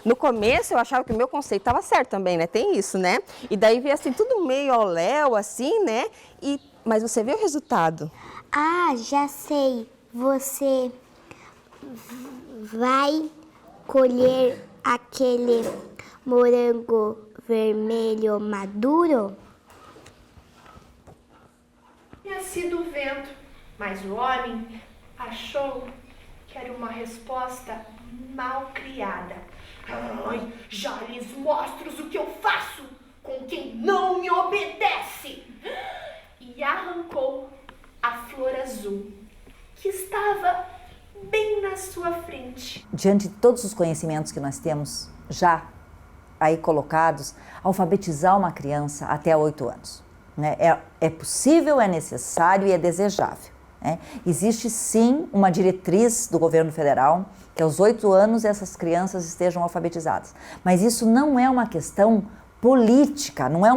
No começo eu achava que o meu conceito estava certo também, né? Tem isso, né? E daí veio assim, tudo meio ao léu, assim, né? Mas você vê o resultado. Ah, já sei. Você vai colher aquele morango vermelho maduro? Tinha sido o vento, mas o homem achou que era uma resposta mal criada. Ai, já lhes mostro o que eu faço com quem não me obedece! E arrancou a flor azul, que estava bem na sua frente. Diante de todos os conhecimentos que nós temos já aí colocados, alfabetizar uma criança até 8 anos. Né? É possível, é necessário e é desejável. Né? Existe sim uma diretriz do governo federal que aos 8 anos essas crianças estejam alfabetizadas. Mas isso não é uma questão política, não é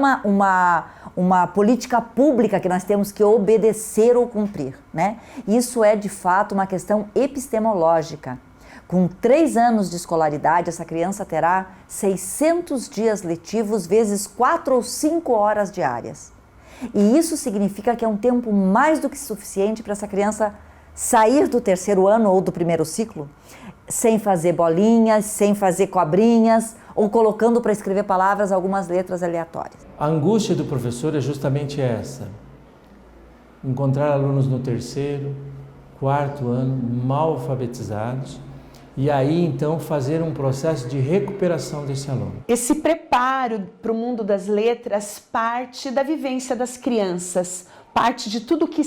uma política pública que nós temos que obedecer ou cumprir. Né? Isso é de fato uma questão epistemológica. Com 3 anos de escolaridade, essa criança terá 600 dias letivos vezes 4 ou 5 horas diárias. E isso significa que é um tempo mais do que suficiente para essa criança sair do 3º ano ou do 1º ciclo sem fazer bolinhas, sem fazer cobrinhas ou colocando para escrever palavras algumas letras aleatórias. A angústia do professor é justamente essa: encontrar alunos no 3º, 4º ano mal alfabetizados e aí então fazer um processo de recuperação desse aluno. Esse preparo para o mundo das letras parte da vivência das crianças, parte de tudo que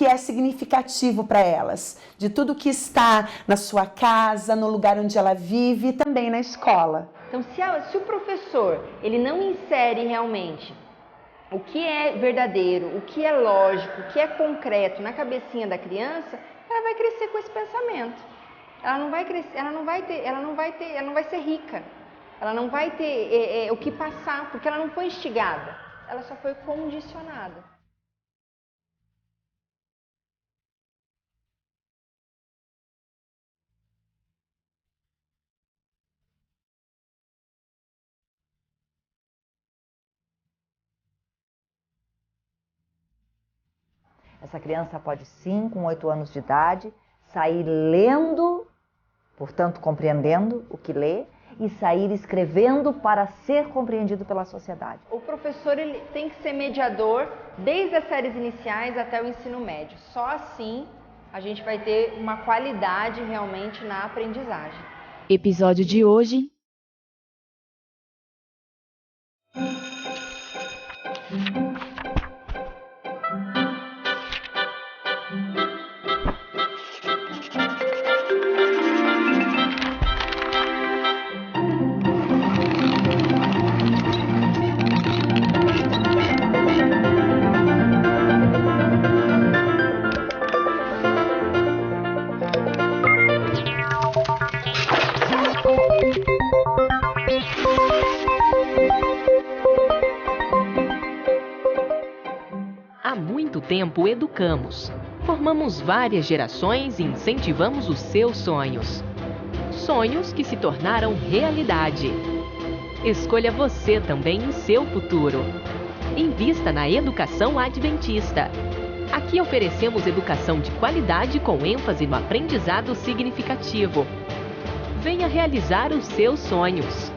é significativo para elas, de tudo que está na sua casa, no lugar onde ela vive e também na escola. Então, se o professor ele não insere realmente o que é verdadeiro, o que é lógico, o que é concreto na cabecinha da criança, ela vai crescer com esse pensamento. Ela não vai crescer, ela não vai ser rica. Ela não vai ter o que passar, porque ela não foi instigada. Ela só foi condicionada. Essa criança pode sim, com 8 anos de idade, sair lendo, portanto compreendendo o que lê, e sair escrevendo para ser compreendido pela sociedade. O professor ele tem que ser mediador desde as séries iniciais até o ensino médio. Só assim a gente vai ter uma qualidade realmente na aprendizagem. Episódio de hoje: há muito tempo educamos, formamos várias gerações e incentivamos os seus sonhos. Sonhos que se tornaram realidade. Escolha você também o seu futuro. Invista na educação adventista. Aqui oferecemos educação de qualidade com ênfase no aprendizado significativo. Venha realizar os seus sonhos.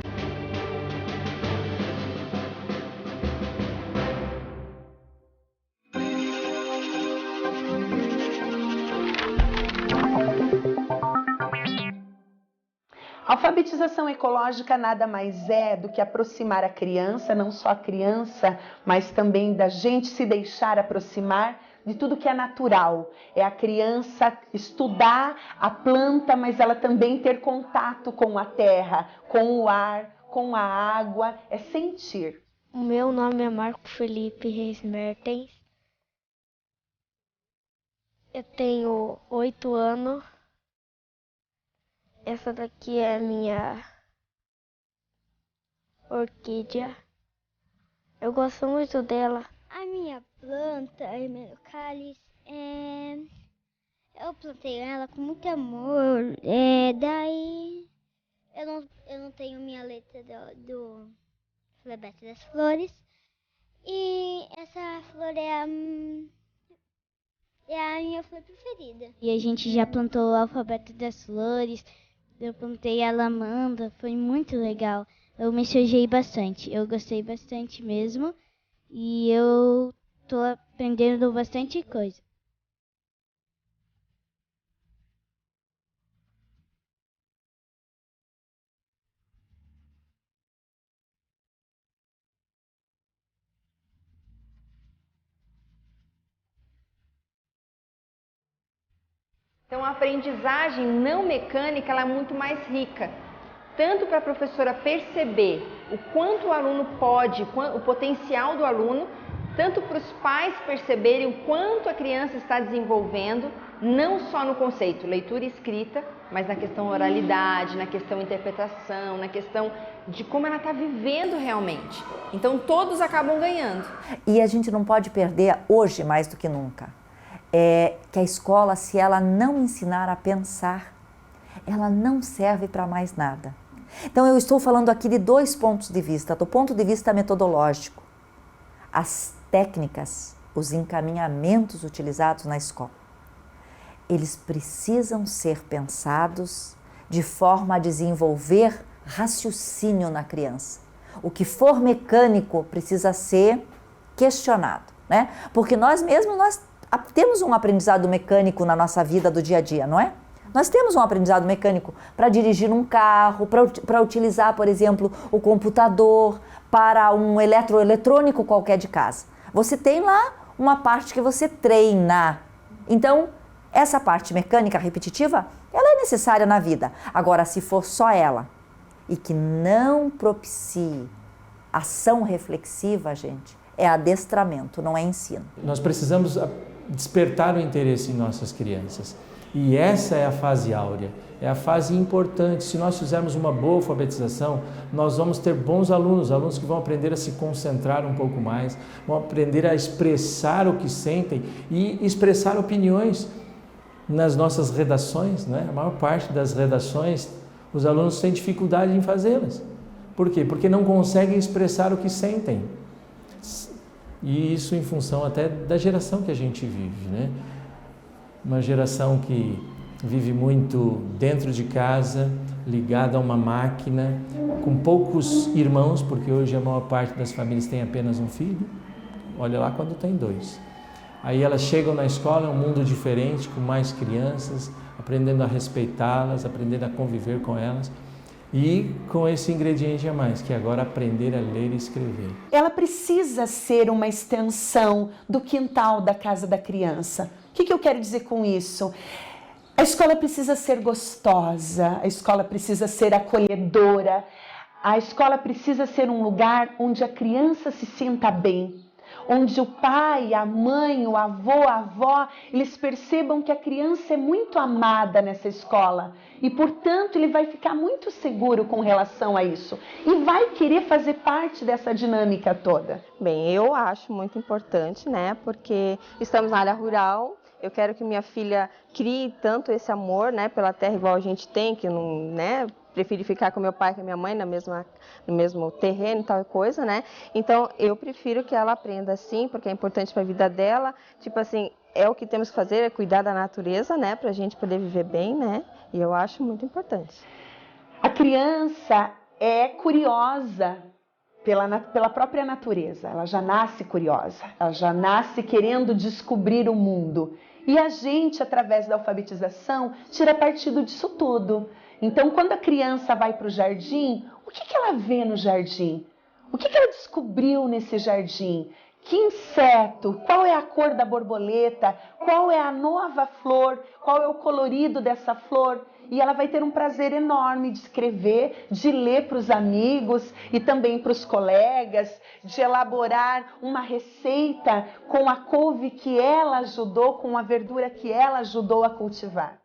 A alfabetização ecológica nada mais é do que aproximar a criança, não só a criança, mas também da gente se deixar aproximar de tudo que é natural. É a criança estudar a planta, mas ela também ter contato com a terra, com o ar, com a água, é sentir. O meu nome é Marco Felipe Reis Mertens. Eu tenho 8 anos. Essa daqui é a minha orquídea. Eu gosto muito dela. A minha planta, a Himenocalyx, eu plantei ela com muito amor. Daí Eu não tenho minha letra do alfabeto das flores. E essa flor é a minha flor preferida. E a gente já plantou o alfabeto das flores. Eu plantei a lamanda, foi muito legal. Eu me sujei bastante, eu gostei bastante mesmo. E eu tô aprendendo bastante coisa. Então, a aprendizagem não mecânica ela é muito mais rica, tanto para a professora perceber o quanto o aluno pode, o potencial do aluno, tanto para os pais perceberem o quanto a criança está desenvolvendo, não só no conceito leitura e escrita, mas na questão oralidade, na questão interpretação, na questão de como ela está vivendo realmente. Então, todos acabam ganhando. E a gente não pode perder, hoje mais do que nunca, que a escola, se ela não ensinar a pensar, ela não serve para mais nada. Então, eu estou falando aqui de 2 pontos de vista. Do ponto de vista metodológico, as técnicas, os encaminhamentos utilizados na escola, eles precisam ser pensados de forma a desenvolver raciocínio na criança. O que for mecânico precisa ser questionado, né? Porque nós mesmos, nós temos um aprendizado mecânico na nossa vida do dia a dia, não é? Nós temos um aprendizado mecânico para dirigir um carro, para utilizar, por exemplo, o computador, para um eletrônico qualquer de casa. Você tem lá uma parte que você treina. Então, essa parte mecânica repetitiva, ela é necessária na vida. Agora, se for só ela e que não propicie ação reflexiva, gente, é adestramento, não é ensino. Nós precisamos despertar o interesse em nossas crianças. E essa é a fase áurea, é a fase importante. Se nós fizermos uma boa alfabetização, nós vamos ter bons alunos, alunos que vão aprender a se concentrar um pouco mais, vão aprender a expressar o que sentem e expressar opiniões nas nossas redações, né? A maior parte das redações, os alunos têm dificuldade em fazê-las. Por quê? Porque não conseguem expressar o que sentem. E isso em função até da geração que a gente vive, né? Uma geração que vive muito dentro de casa, ligada a uma máquina, com poucos irmãos, porque hoje a maior parte das famílias tem apenas um filho. Olha lá quando tem 2. Aí elas chegam na escola, é um mundo diferente, com mais crianças, aprendendo a respeitá-las, aprendendo a conviver com elas. E com esse ingrediente a mais, que é agora aprender a ler e escrever. Ela precisa ser uma extensão do quintal da casa da criança. O que eu quero dizer com isso? A escola precisa ser gostosa, a escola precisa ser acolhedora, a escola precisa ser um lugar onde a criança se sinta bem, onde o pai, a mãe, o avô, a avó, eles percebam que a criança é muito amada nessa escola e, portanto, ele vai ficar muito seguro com relação a isso e vai querer fazer parte dessa dinâmica toda. Bem, eu acho muito importante, né? Porque estamos na área rural. Eu quero que minha filha crie tanto esse amor, né, pela terra igual a gente tem, que não, né, prefere ficar com meu pai e com a minha mãe no mesmo terreno e tal coisa, né? Então, eu prefiro que ela aprenda assim, porque é importante para a vida dela. Tipo assim, é o que temos que fazer, é cuidar da natureza, né, para a gente poder viver bem, né? E eu acho muito importante. A criança é curiosa pela própria natureza, ela já nasce curiosa, ela já nasce querendo descobrir o mundo. E a gente, através da alfabetização, tira partido disso tudo. Então, quando a criança vai para o jardim, o que ela vê no jardim? O que ela descobriu nesse jardim? Que inseto? Qual é a cor da borboleta? Qual é a nova flor? Qual é o colorido dessa flor? E ela vai ter um prazer enorme de escrever, de ler para os amigos e também para os colegas, de elaborar uma receita com a couve que ela ajudou, com a verdura que ela ajudou a cultivar.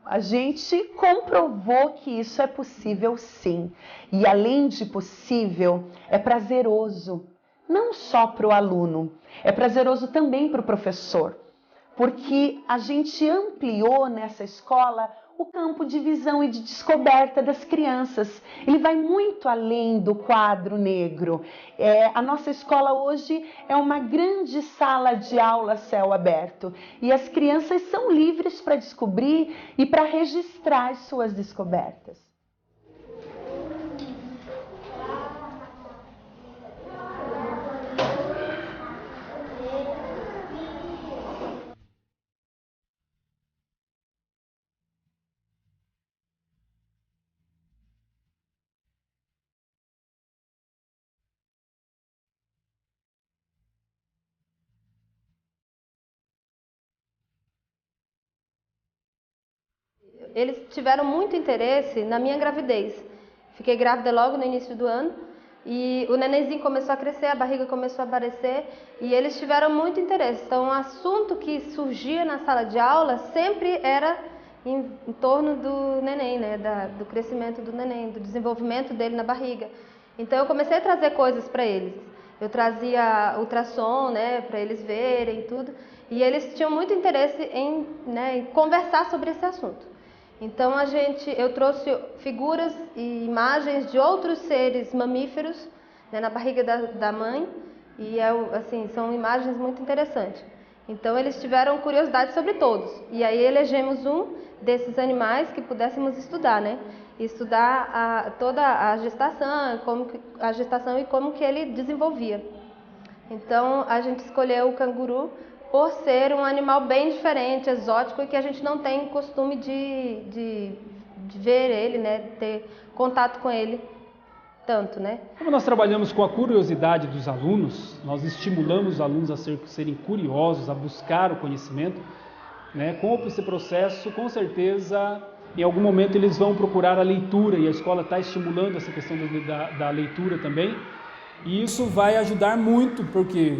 A gente comprovou que isso é possível sim. E além de possível, é prazeroso. Não só para o aluno, é prazeroso também para o professor. Porque a gente ampliou nessa escola o campo de visão e de descoberta das crianças. Ele vai muito além do quadro negro. A nossa escola hoje é uma grande sala de aula a céu aberto. E as crianças são livres para descobrir e para registrar suas descobertas. Eles tiveram muito interesse na minha gravidez. Fiquei grávida logo no início do ano e o nenenzinho começou a crescer, a barriga começou a aparecer e eles tiveram muito interesse. Então, o assunto que surgia na sala de aula sempre era em torno do neném, né? Do crescimento do neném, do desenvolvimento dele na barriga. Então, eu comecei a trazer coisas para eles. Eu trazia ultrassom, né, para eles verem tudo. E eles tinham muito interesse em conversar sobre esse assunto. Então eu trouxe figuras e imagens de outros seres mamíferos, né, na barriga da mãe e assim, são imagens muito interessantes. Então eles tiveram curiosidade sobre todos e aí elegemos um desses animais que pudéssemos estudar, né? Estudar toda a gestação e como que ele desenvolvia. Então a gente escolheu o canguru por ser um animal bem diferente, exótico e que a gente não tem costume de ver ele, né, ter contato com ele tanto, né? Como nós trabalhamos com a curiosidade dos alunos, nós estimulamos os alunos a serem curiosos, a buscar o conhecimento, né? Com esse processo, com certeza, em algum momento eles vão procurar a leitura e a escola está estimulando essa questão da leitura também. E isso vai ajudar muito, porque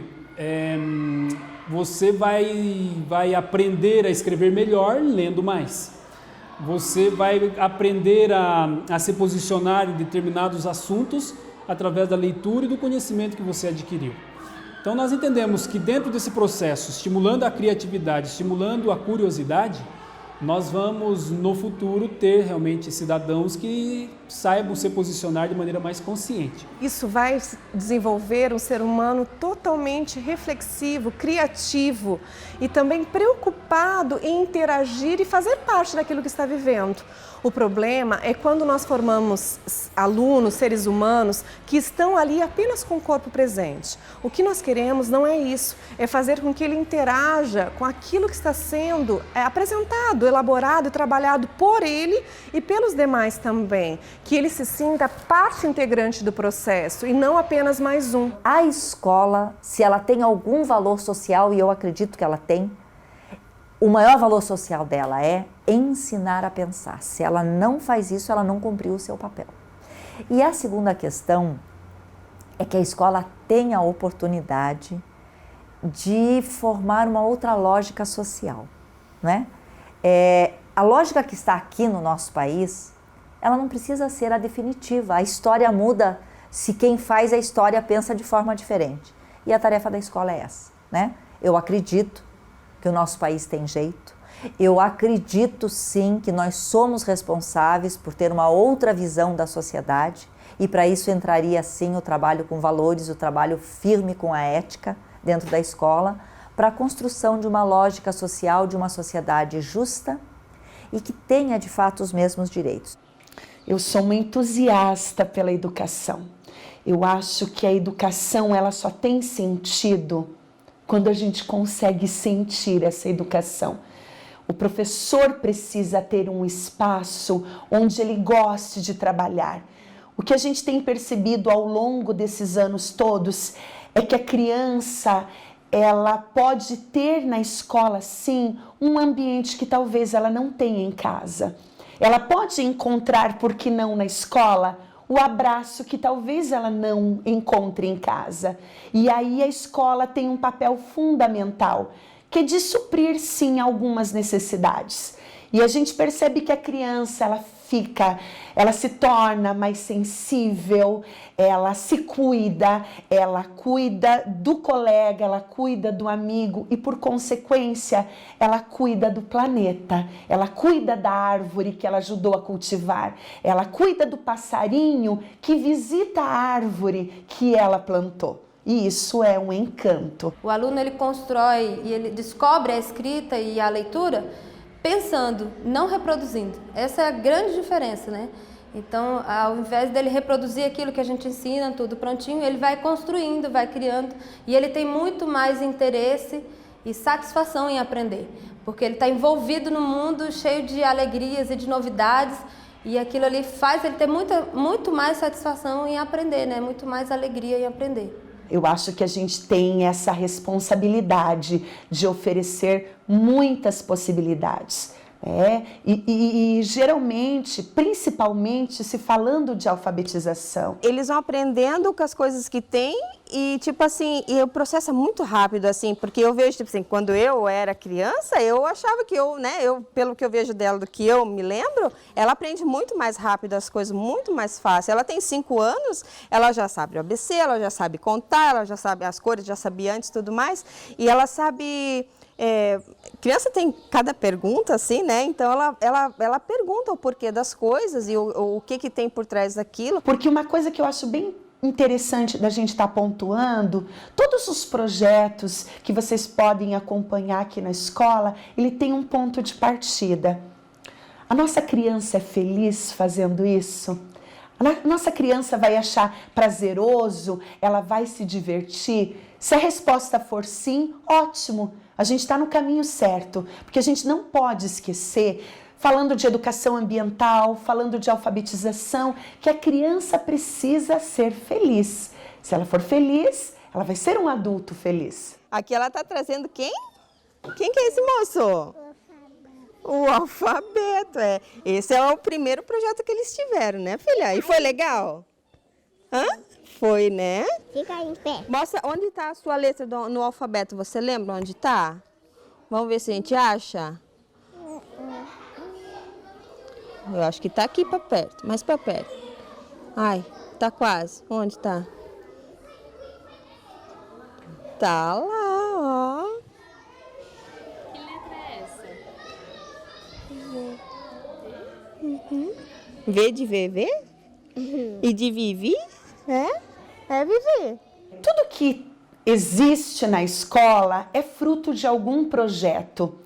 você vai aprender a escrever melhor lendo mais. Você vai aprender a se posicionar em determinados assuntos através da leitura e do conhecimento que você adquiriu. Então nós entendemos que dentro desse processo, estimulando a criatividade, estimulando a curiosidade, nós vamos no futuro ter realmente cidadãos que saibam se posicionar de maneira mais consciente. Isso vai desenvolver um ser humano totalmente reflexivo, criativo e também preocupado em interagir e fazer parte daquilo que está vivendo. O problema é quando nós formamos alunos, seres humanos, que estão ali apenas com o corpo presente. O que nós queremos não é isso, é fazer com que ele interaja com aquilo que está sendo apresentado, elaborado e trabalhado por ele e pelos demais também. Que ele se sinta parte integrante do processo e não apenas mais um. A escola, se ela tem algum valor social, e eu acredito que ela tem, o maior valor social dela é ensinar a pensar. Se ela não faz isso, ela não cumpriu o seu papel. E a segunda questão é que a escola tem a oportunidade de formar uma outra lógica social, né? A lógica que está aqui no nosso país, ela não precisa ser a definitiva. A história muda se quem faz a história pensa de forma diferente. E a tarefa da escola é essa, né? Eu acredito que o nosso país tem jeito. Eu acredito sim que nós somos responsáveis por ter uma outra visão da sociedade e para isso entraria sim o trabalho com valores, o trabalho firme com a ética dentro da escola para a construção de uma lógica social, de uma sociedade justa e que tenha de fato os mesmos direitos. Eu sou uma entusiasta pela educação. Eu acho que a educação ela só tem sentido quando a gente consegue sentir essa educação. O professor precisa ter um espaço onde ele goste de trabalhar. O que a gente tem percebido ao longo desses anos todos é que a criança, ela pode ter na escola, sim, um ambiente que talvez ela não tenha em casa. Ela pode encontrar, por que não na escola, o abraço que talvez ela não encontre em casa. E aí a escola tem um papel fundamental, que é de suprir, sim, algumas necessidades. E a gente percebe que a criança, ela se torna mais sensível, ela se cuida, ela cuida do colega, ela cuida do amigo e, por consequência, ela cuida do planeta, ela cuida da árvore que ela ajudou a cultivar, ela cuida do passarinho que visita a árvore que ela plantou. E isso é um encanto. O aluno ele constrói e ele descobre a escrita e a leitura pensando, não reproduzindo. Essa é a grande diferença, né? Então, ao invés dele reproduzir aquilo que a gente ensina, tudo prontinho, ele vai construindo, vai criando, e ele tem muito mais interesse e satisfação em aprender, porque ele está envolvido num mundo cheio de alegrias e de novidades, e aquilo ali faz ele ter muito mais satisfação em aprender, né? Muito mais alegria em aprender. Eu acho que a gente tem essa responsabilidade de oferecer muitas possibilidades. E geralmente, principalmente, se falando de alfabetização. Eles vão aprendendo com as coisas que tem e, tipo assim, e o processo é muito rápido, assim, porque eu vejo, tipo assim, quando eu era criança, eu achava que pelo que eu vejo dela, do que eu me lembro, ela aprende muito mais rápido as coisas, muito mais fácil. Ela tem 5 anos, ela já sabe o ABC, ela já sabe contar, ela já sabe as cores, já sabia antes e tudo mais, e ela sabe... criança tem cada pergunta, assim, né? Então ela pergunta o porquê das coisas e o que tem por trás daquilo. Porque uma coisa que eu acho bem interessante da gente estar pontuando, todos os projetos que vocês podem acompanhar aqui na escola, ele tem um ponto de partida. A nossa criança é feliz fazendo isso? A nossa criança vai achar prazeroso? Ela vai se divertir? Se a resposta for sim, ótimo. A gente está no caminho certo, porque a gente não pode esquecer, falando de educação ambiental, falando de alfabetização, que a criança precisa ser feliz. Se ela for feliz, ela vai ser um adulto feliz. Aqui ela está trazendo quem? Quem que é esse moço? O alfabeto, é. Esse é o primeiro projeto que eles tiveram, né, filha? E foi legal? Hã? Foi, né? Fica em pé. Mostra onde está a sua letra no alfabeto. Você lembra onde está? Vamos ver se a gente acha. Eu acho que está aqui para perto, mais para perto. Ai, tá quase. Onde está? Tá lá, ó. Que letra é essa? V de VV? E de Vivi? É Vivi. Tudo que existe na escola é fruto de algum projeto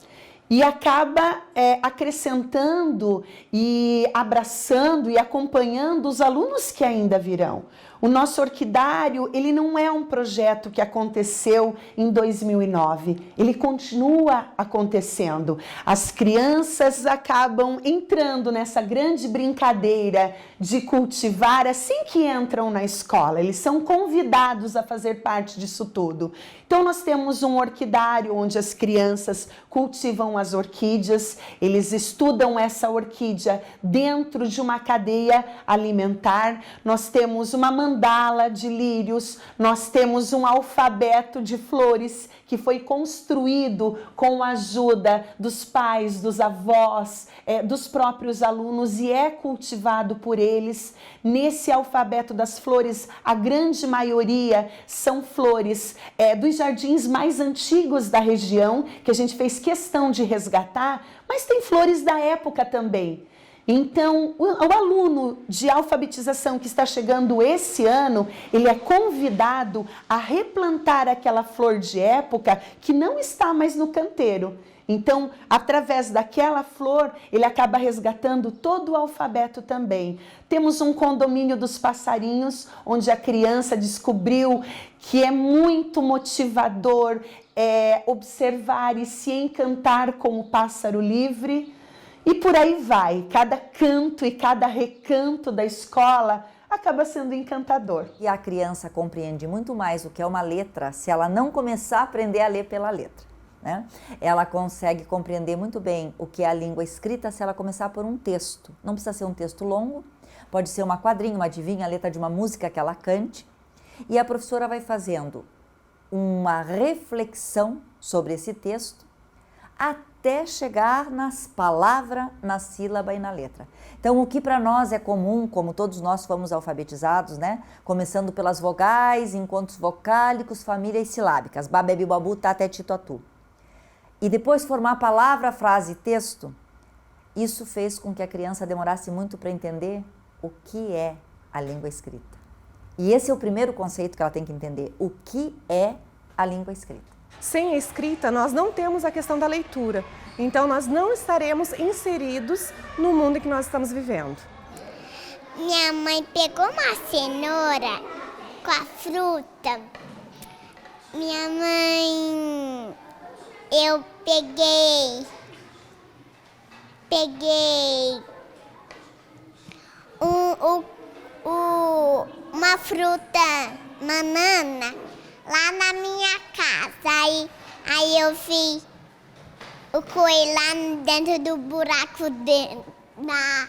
e acaba acrescentando e abraçando e acompanhando os alunos que ainda virão. O nosso orquidário, ele não é um projeto que aconteceu em 2009, ele continua acontecendo. As crianças acabam entrando nessa grande brincadeira de cultivar assim que entram na escola, eles são convidados a fazer parte disso tudo. Então nós temos um orquidário onde as crianças cultivam as orquídeas, eles estudam essa orquídea dentro de uma cadeia alimentar, nós temos uma mandala de lírios, nós temos um alfabeto de flores que foi construído com a ajuda dos pais, dos avós, dos próprios alunos e é cultivado por eles. Nesse alfabeto das flores, a grande maioria são flores dos jardins mais antigos da região, que a gente fez questão de resgatar, mas tem flores da época também. Então, o aluno de alfabetização que está chegando esse ano, ele é convidado a replantar aquela flor de época que não está mais no canteiro. Então, através daquela flor, ele acaba resgatando todo o alfabeto também. Temos um condomínio dos passarinhos, onde a criança descobriu que é muito motivador observar e se encantar com o pássaro livre. E por aí vai, cada canto e cada recanto da escola acaba sendo encantador. E a criança compreende muito mais o que é uma letra se ela não começar a aprender a ler pela letra, né? Ela consegue compreender muito bem o que é a língua escrita se ela começar por um texto. Não precisa ser um texto longo, pode ser uma quadrinha, uma adivinha, a letra de uma música que ela cante. E a professora vai fazendo uma reflexão sobre esse texto, até chegar nas palavras, na sílaba e na letra. Então, o que para nós é comum, como todos nós fomos alfabetizados, né? Começando pelas vogais, encontros vocálicos, famílias silábicas, babebi, babu, tata, tito, atu. E depois formar palavra, frase e texto, isso fez com que a criança demorasse muito para entender o que é a língua escrita. E esse é o primeiro conceito que ela tem que entender, o que é a língua escrita. Sem a escrita, nós não temos a questão da leitura. Então, nós não estaremos inseridos no mundo em que nós estamos vivendo. Minha mãe pegou uma cenoura com a fruta. Minha mãe... Eu peguei uma fruta, banana, lá na minha casa. Aí eu fiz o coelho lá dentro do buraco na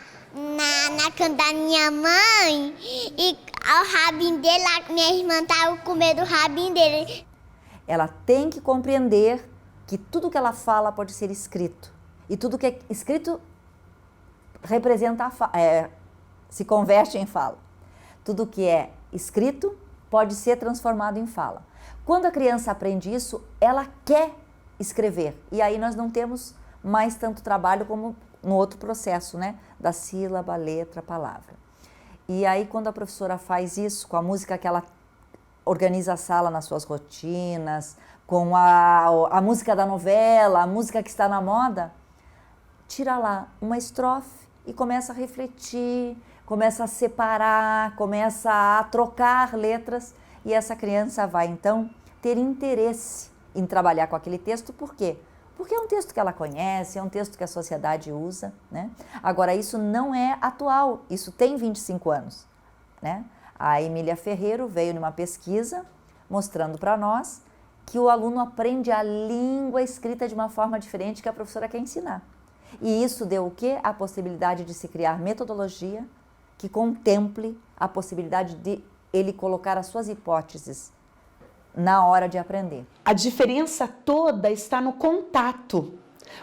cama da minha mãe. E o rabinho dele, minha irmã estava com medo do rabinho dele. Ela tem que compreender que tudo que ela fala pode ser escrito. E tudo que é escrito representa se converte em fala. Tudo que é escrito pode ser transformado em fala. Quando a criança aprende isso, ela quer escrever. E aí nós não temos mais tanto trabalho como no outro processo, né? Da sílaba, letra, palavra. E aí quando a professora faz isso, com a música que ela organiza a sala nas suas rotinas, com a música da novela, a música que está na moda, tira lá uma estrofe e começa a refletir, começa a separar, começa a trocar letras e essa criança vai então ter interesse em trabalhar com aquele texto. Por quê? Porque é um texto que ela conhece, é um texto que a sociedade usa, né? Agora, isso não é atual, isso tem 25 anos, né? A Emília Ferreiro veio numa pesquisa mostrando para nós que o aluno aprende a língua escrita de uma forma diferente que a professora quer ensinar. E isso deu o quê? A possibilidade de se criar metodologia que contemple a possibilidade de ele colocar as suas hipóteses na hora de aprender. A diferença toda está no contato.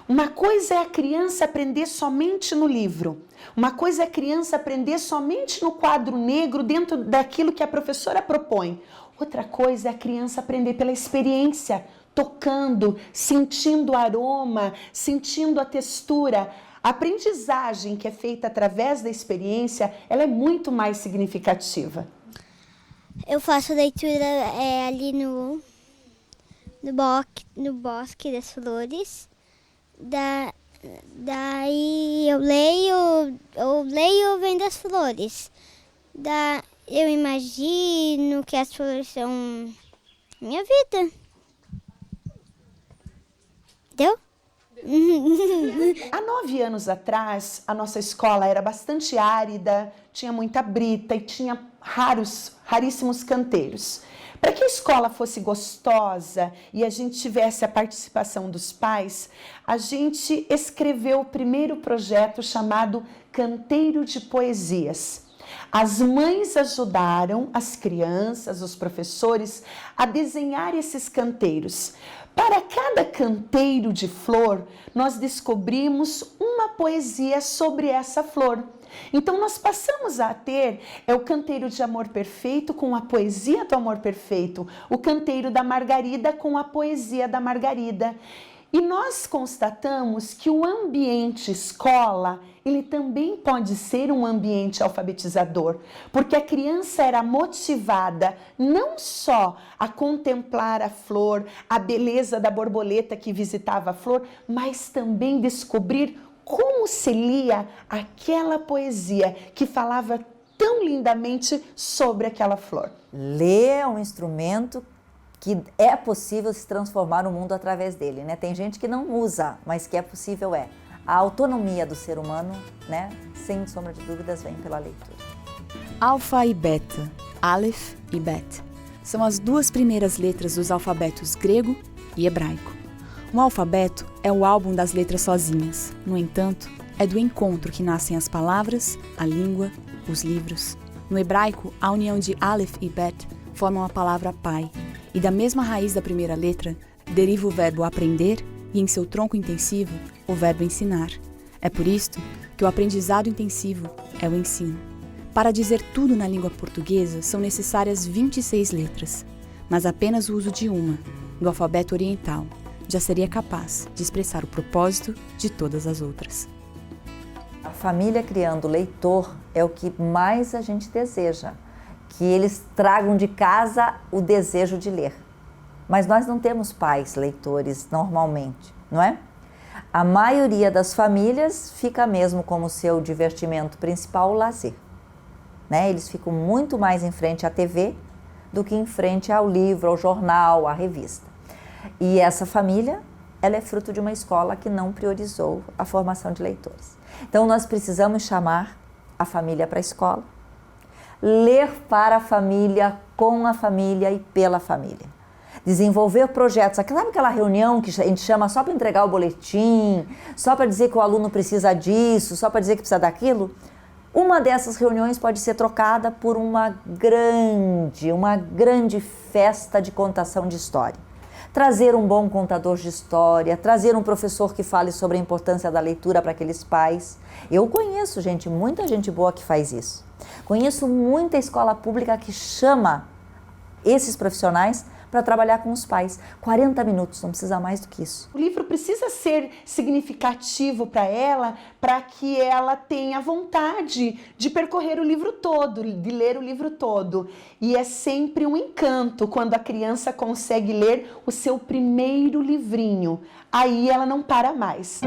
Uma coisa é a criança aprender somente no livro. Uma coisa é a criança aprender somente no quadro negro dentro daquilo que a professora propõe. Outra coisa é a criança aprender pela experiência, tocando, sentindo o aroma, sentindo a textura. A aprendizagem que é feita através da experiência, ela é muito mais significativa. Eu faço leitura ali no Bosque das Flores. Daí eu leio vendo as flores. Eu imagino que as flores são minha vida. Deu? Há 9 anos atrás, a nossa escola era bastante árida, tinha muita brita e tinha raríssimos canteiros. Para que a escola fosse gostosa e a gente tivesse a participação dos pais, a gente escreveu o primeiro projeto chamado Canteiro de Poesias. As mães ajudaram as crianças, os professores, a desenhar esses canteiros. Para cada canteiro de flor, nós descobrimos uma poesia sobre essa flor. Então, nós passamos a ter o canteiro de amor perfeito com a poesia do amor perfeito, o canteiro da Margarida com a poesia da Margarida. E nós constatamos que o ambiente escola, ele também pode ser um ambiente alfabetizador, porque a criança era motivada não só a contemplar a flor, a beleza da borboleta que visitava a flor, mas também descobrir como se lia aquela poesia que falava tão lindamente sobre aquela flor. Ler é um instrumento que é possível se transformar no mundo através dele, né? Tem gente que não usa, mas que é possível A autonomia do ser humano, né? Sem sombra de dúvidas, vem pela leitura. Alfa e beta, Aleph e Bet, são as duas primeiras letras dos alfabetos grego e hebraico. Um alfabeto é o álbum das letras sozinhas. No entanto, é do encontro que nascem as palavras, a língua, os livros. No hebraico, a união de Aleph e Bet formam a palavra pai. E da mesma raiz da primeira letra, deriva o verbo aprender e em seu tronco intensivo o verbo ensinar. É por isto que o aprendizado intensivo é o ensino. Para dizer tudo na língua portuguesa são necessárias 26 letras, mas apenas o uso de uma, do alfabeto oriental, já seria capaz de expressar o propósito de todas as outras. A família criando leitor é o que mais a gente deseja, que eles tragam de casa o desejo de ler. Mas nós não temos pais leitores normalmente, não é? A maioria das famílias fica mesmo como seu divertimento principal o lazer, né? Eles ficam muito mais em frente à TV do que em frente ao livro, ao jornal, à revista. E essa família, ela é fruto de uma escola que não priorizou a formação de leitores. Então nós precisamos chamar a família para a escola, ler para a família, com a família e pela família. Desenvolver projetos, sabe aquela reunião que a gente chama só para entregar o boletim, só para dizer que o aluno precisa disso, só para dizer que precisa daquilo? Uma dessas reuniões pode ser trocada por uma grande festa de contação de história. Trazer um bom contador de história, trazer um professor que fale sobre a importância da leitura para aqueles pais. Eu conheço muita gente boa que faz isso. Conheço muita escola pública que chama esses profissionais para trabalhar com os pais. 40 minutos, não precisa mais do que isso. O livro precisa ser significativo para ela, para que ela tenha vontade de percorrer o livro todo, de ler o livro todo. E é sempre um encanto quando a criança consegue ler o seu primeiro livrinho. Aí ela não para mais.